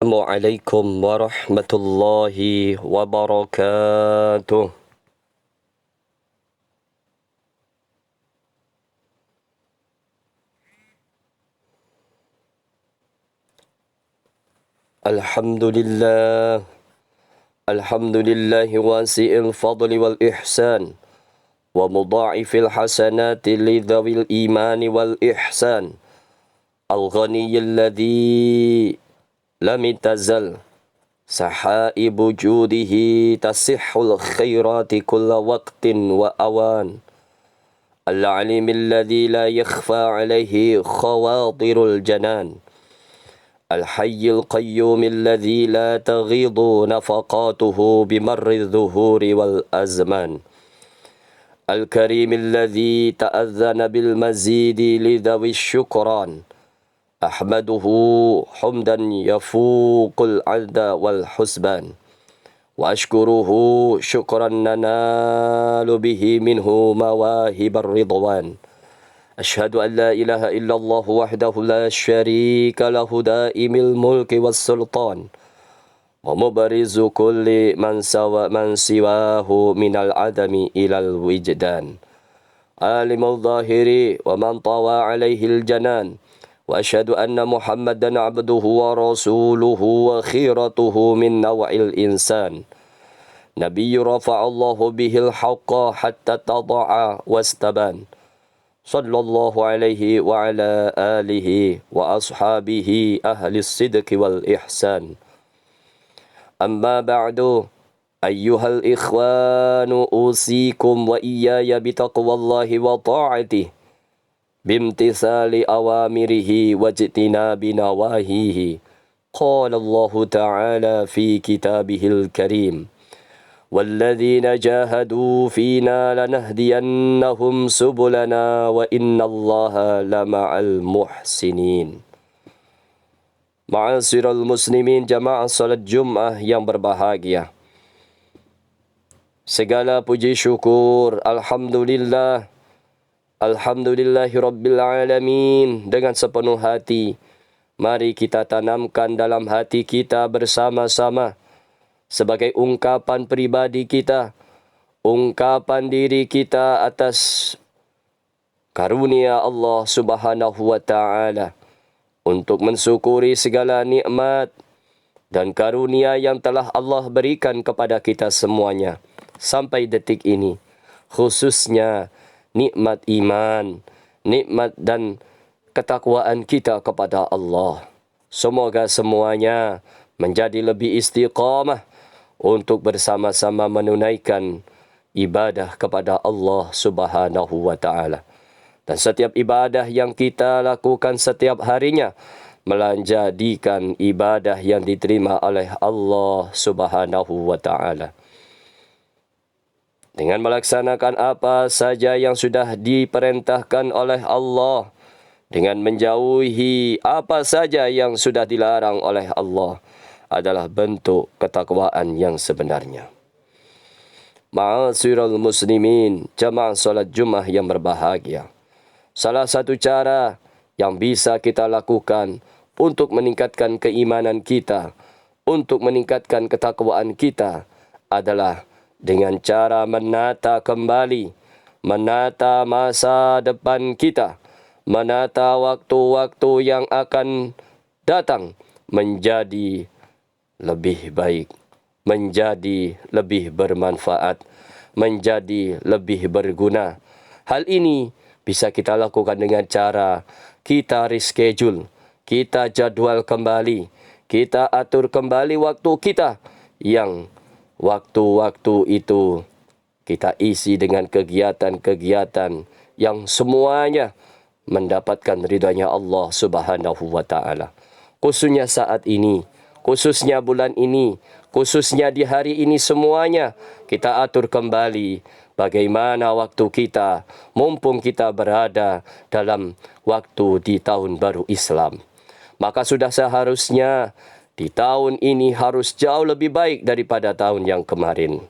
Assalamualaikum warahmatullahi wabarakatuh. Alhamdulillah. Alhamdulillahi wasi'il fadli wal ihsan wa mudha'ifil hasanati lidhawil imani wal ihsan. Al-ghaniyyil ladzi lam tazal sahaibu judihi tasihhul khairati kulla waqtin wa awan. Al-alimil ladzi la yakhfa alayhi khawatirul janan. Al-hayyil qayyumil ladzi la taghidu nafaqatuhu bimarri dhuhuri wal azman. Al-karimil ladzi ta'adhana bil mazidi lidhawi syukran. Ahmaduhu humdan yafuqul adda wal husban. Wa ashkuruhu syukran nanalu bihi minhu mawahibar ridwan. Ashhadu an la ilaha illallah wahdahu la syarika lahu daimil mulki was sultan. Wa mubarizu kulli man siwahu minal adami ilal wijdan. Alimul zahiri wa man tawa alaihil janan. Wa ashhadu anna Muhammadan abduhu wa rasuluhu wa khiratuhu min naw'il insan. Nabiyyu rafa'allahu bihil haqqa hatta tada'a wastaban. Sallallahu alaihi wa ala alihi wa ashabihi ahli sidqi wal ihsan. Amma ba'du, ayyuhal ikhwanu usikum wa iyaya bitaqwallahi wa ta'atihi bimtithali awamirihi wajtinabi nawahihi. Qala Allah ta'ala fi kitabihil karim, والذين جاهدوا فينا لنهدينهم سبلنا وإن الله لمع المحسنين. Ma'asyiral muslimin, jamaah salat Jumat yang berbahagia. Segala puji syukur, alhamdulillah, alhamdulillahi rabbil alamin. Dengan sepenuh hati, mari kita tanamkan dalam hati kita bersama-sama sebagai ungkapan pribadi kita, ungkapan diri kita atas karunia Allah Subhanahu wa ta'ala, untuk mensyukuri segala nikmat dan karunia yang telah Allah berikan kepada kita semuanya sampai detik ini, khususnya nikmat iman, nikmat dan ketakwaan kita kepada Allah. Semoga semuanya menjadi lebih istiqamah untuk bersama-sama menunaikan ibadah kepada Allah Subhanahu wa ta'ala. Dan setiap ibadah yang kita lakukan setiap harinya menjadikan ibadah yang diterima oleh Allah Subhanahu wa ta'ala. Dengan melaksanakan apa saja yang sudah diperintahkan oleh Allah, dengan menjauhi apa saja yang sudah dilarang oleh Allah, adalah bentuk ketakwaan yang sebenarnya. Ma'asyiral muslimin, jamaah salat Jumat yang berbahagia. Salah satu cara yang bisa kita lakukan untuk meningkatkan keimanan kita, untuk meningkatkan ketakwaan kita, adalah dengan cara menata kembali, menata masa depan kita, menata waktu-waktu yang akan datang menjadi lebih baik, menjadi lebih bermanfaat, menjadi lebih berguna. Hal ini bisa kita lakukan dengan cara kita reschedule, kita jadwal kembali, kita atur kembali waktu kita, yang waktu-waktu itu kita isi dengan kegiatan-kegiatan yang semuanya mendapatkan ridhanya Allah Subhanahu wa ta'ala. Khususnya saat ini, khususnya bulan ini, khususnya di hari ini, semuanya kita atur kembali bagaimana waktu kita, mumpung kita berada dalam waktu di tahun baru Islam. Maka sudah seharusnya di tahun ini harus jauh lebih baik daripada tahun yang kemarin.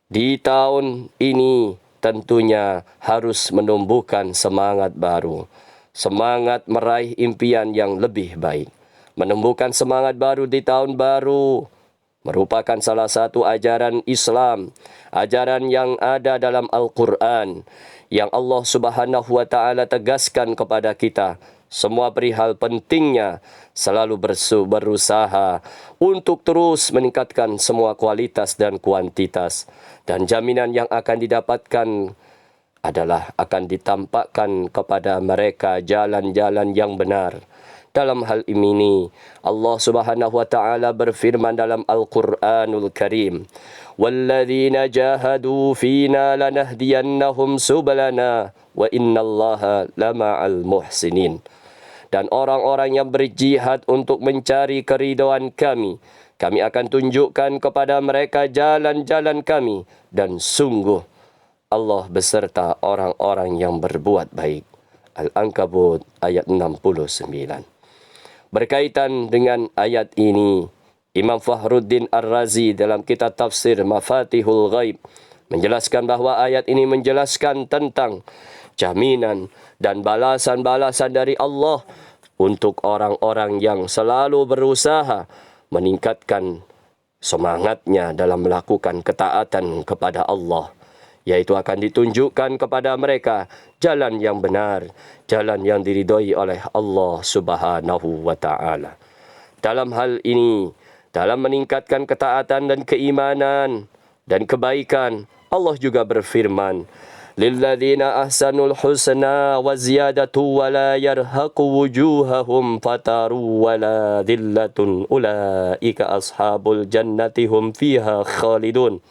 Di tahun ini tentunya harus menumbuhkan semangat baru, semangat meraih impian yang lebih baik. menumbuhkan semangat baru di tahun baru merupakan salah satu ajaran Islam, ajaran yang ada dalam Al-Quran, yang Allah Subhanahu wa Ta'ala tegaskan kepada kita. Semua perihal pentingnya selalu berusaha untuk terus meningkatkan semua kualitas dan kuantitas. Dan jaminan yang akan didapatkan adalah akan ditampakkan kepada mereka jalan-jalan yang benar. Dalam hal ini, Allah Subhanahu wa Ta'ala berfirman dalam Al-Quranul Karim, "Walladzina jahadu fina lanahdiyannahum sublana wa innallaha lama'al muhsinin." Dan orang-orang yang berjihad untuk mencari keridhaan kami, kami akan tunjukkan kepada mereka jalan-jalan kami, dan sungguh Allah beserta orang-orang yang berbuat baik. Al-Ankabut ayat 69. Berkaitan dengan ayat ini, Imam Fakhruddin Ar-Razi dalam kitab tafsir Mafatihul Ghaib menjelaskan bahawa ayat ini menjelaskan tentang jaminan dan balasan-balasan dari Allah untuk orang-orang yang selalu berusaha meningkatkan semangatnya dalam melakukan ketaatan kepada Allah, yaitu akan ditunjukkan kepada mereka jalan yang benar, jalan yang diridhoi oleh Allah Subhanahu wa Ta'ala. Dalam hal ini, dalam meningkatkan ketaatan dan keimanan dan kebaikan, Allah juga berfirman, "Lilladzina ahsanul husna wa ziyadatu wa la yarhaqu wujuhahum fataru wa la dhillatun ulaika ashabul jannati hum fiha khalidun."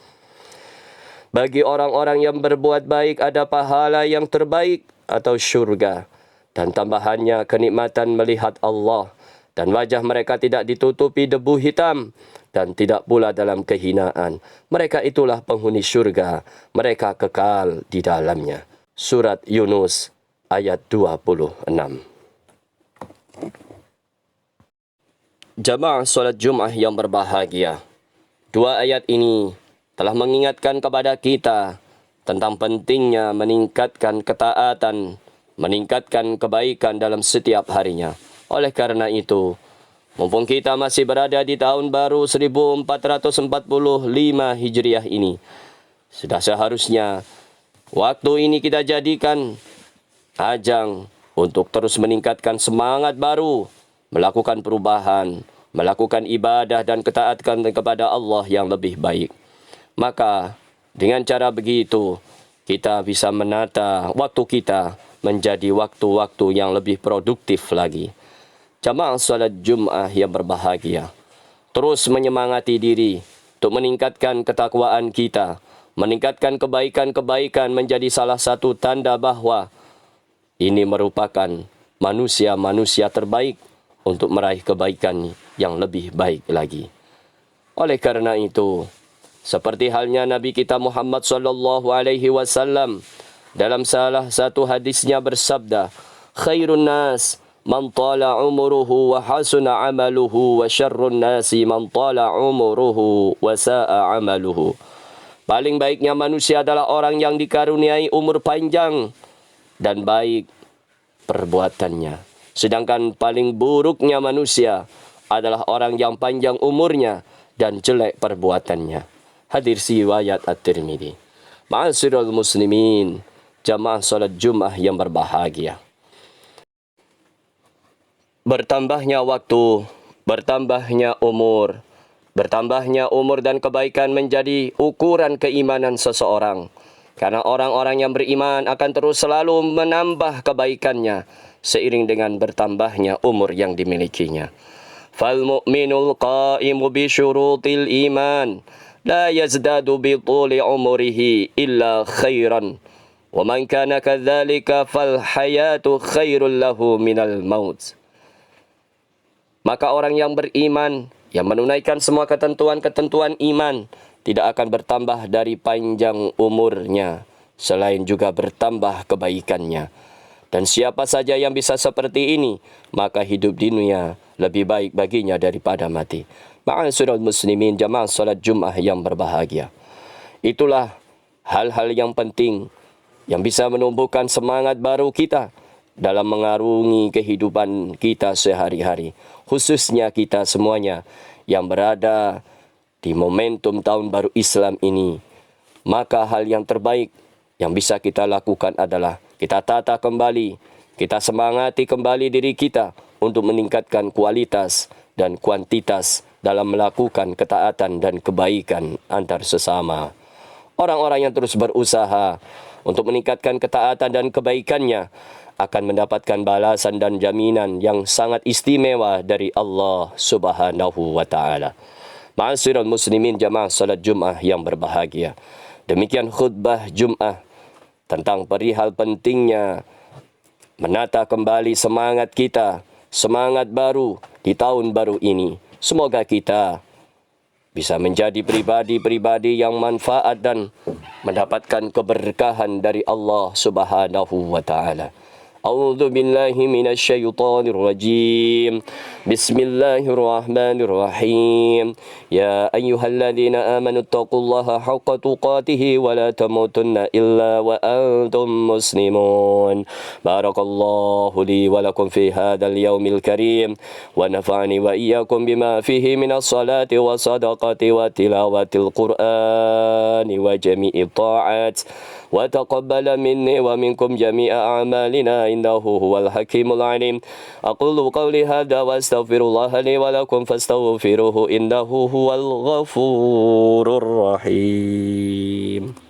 Bagi orang-orang yang berbuat baik ada pahala yang terbaik atau syurga, dan tambahannya kenikmatan melihat Allah, dan wajah mereka tidak ditutupi debu hitam dan tidak pula dalam kehinaan. Mereka itulah penghuni syurga, mereka kekal di dalamnya. Surat Yunus ayat 26. Jamaah solat Jumat yang berbahagia, dua ayat ini telah mengingatkan kepada kita tentang pentingnya meningkatkan ketaatan, meningkatkan kebaikan dalam setiap harinya. Oleh karena itu, mumpung kita masih berada di tahun baru 1445 Hijriah ini, sudah seharusnya waktu ini kita jadikan ajang untuk terus meningkatkan semangat baru, melakukan perubahan, melakukan ibadah dan ketaatan kepada Allah yang lebih baik. Maka dengan cara begitu, kita bisa menata waktu kita menjadi waktu-waktu yang lebih produktif lagi. Jamaah salat Jumat yang berbahagia, terus menyemangati diri untuk meningkatkan ketakwaan kita, meningkatkan kebaikan-kebaikan menjadi salah satu tanda bahawa ini merupakan manusia-manusia terbaik untuk meraih kebaikan yang lebih baik lagi. Oleh karena itu, seperti halnya Nabi kita Muhammad sallallahu alaihi wasallam dalam salah satu hadisnya bersabda, "Khairun nas man tala umruhu wa hasuna amaluhu wa syarrun nasi man tala umruhu wa sa'a amaluhu." Paling baiknya manusia adalah orang yang dikaruniai umur panjang dan baik perbuatannya. Sedangkan paling buruknya manusia adalah orang yang panjang umurnya dan jelek perbuatannya. Hadir riwayat At-Tirmidzi. Ma'asyiral muslimin, jamaah salat Jumat yang berbahagia. Bertambahnya waktu, bertambahnya umur dan kebaikan menjadi ukuran keimanan seseorang. Karena orang-orang yang beriman akan terus selalu menambah kebaikannya seiring dengan bertambahnya umur yang dimilikinya. Fal mu'minul qa'imu bi syurutil iman la yazdadu bi tuli umrihi illa khairan. Wa man kana kadzalika fal hayatu khairul lahu minal maut. Maka orang yang beriman, yang menunaikan semua ketentuan-ketentuan iman, tidak akan bertambah dari panjang umurnya, selain juga bertambah kebaikannya. Dan siapa saja yang bisa seperti ini, maka hidup di dunia lebih baik baginya daripada mati. Ma'asyiral muslimin, jamaah salat Jumat yang berbahagia. Itulah hal-hal yang penting yang bisa menumbuhkan semangat baru kita dalam mengarungi kehidupan kita sehari-hari. khususnya kita semuanya yang berada di momentum tahun baru Islam ini. Maka hal yang terbaik yang bisa kita lakukan adalah kita tata kembali, kita semangati kembali diri kita untuk meningkatkan kualitas dan kuantitas dalam melakukan ketaatan dan kebaikan antar sesama. Orang-orang yang terus berusaha untuk meningkatkan ketaatan dan kebaikannya akan mendapatkan balasan dan jaminan yang sangat istimewa dari Allah Subhanahu wa taala. Ma'asyiral muslimin jamaah salat Jumat yang berbahagia. Demikian khutbah Jumat tentang perihal pentingnya menata kembali semangat kita, semangat baru di tahun baru ini. Semoga kita bisa menjadi pribadi-pribadi yang manfaat dan mendapatkan keberkahan dari Allah Subhanahu wa taala. A'udzu billahi minasyaitonir rajim. Bismillahirrahmanirrahim. Ya ayyuhalladzina amanu taqullaha haqqa tuqatih wa la tamutunna illa wa antum muslimun. Barakallahu li wa lakum fi hadzal yaumil karim wa nafa'ani wa iyyakum bima fihi minas salati wa sadaqati wa tilawatil qur'ani wa jami'i ta'at. وتقبل مني ومنكم جميع أعمالنا إنه هو الحكيم العليم أقول قولي هذا وأستغفر الله لي ولكم فاستغفروه إنه هو الغفور الرحيم.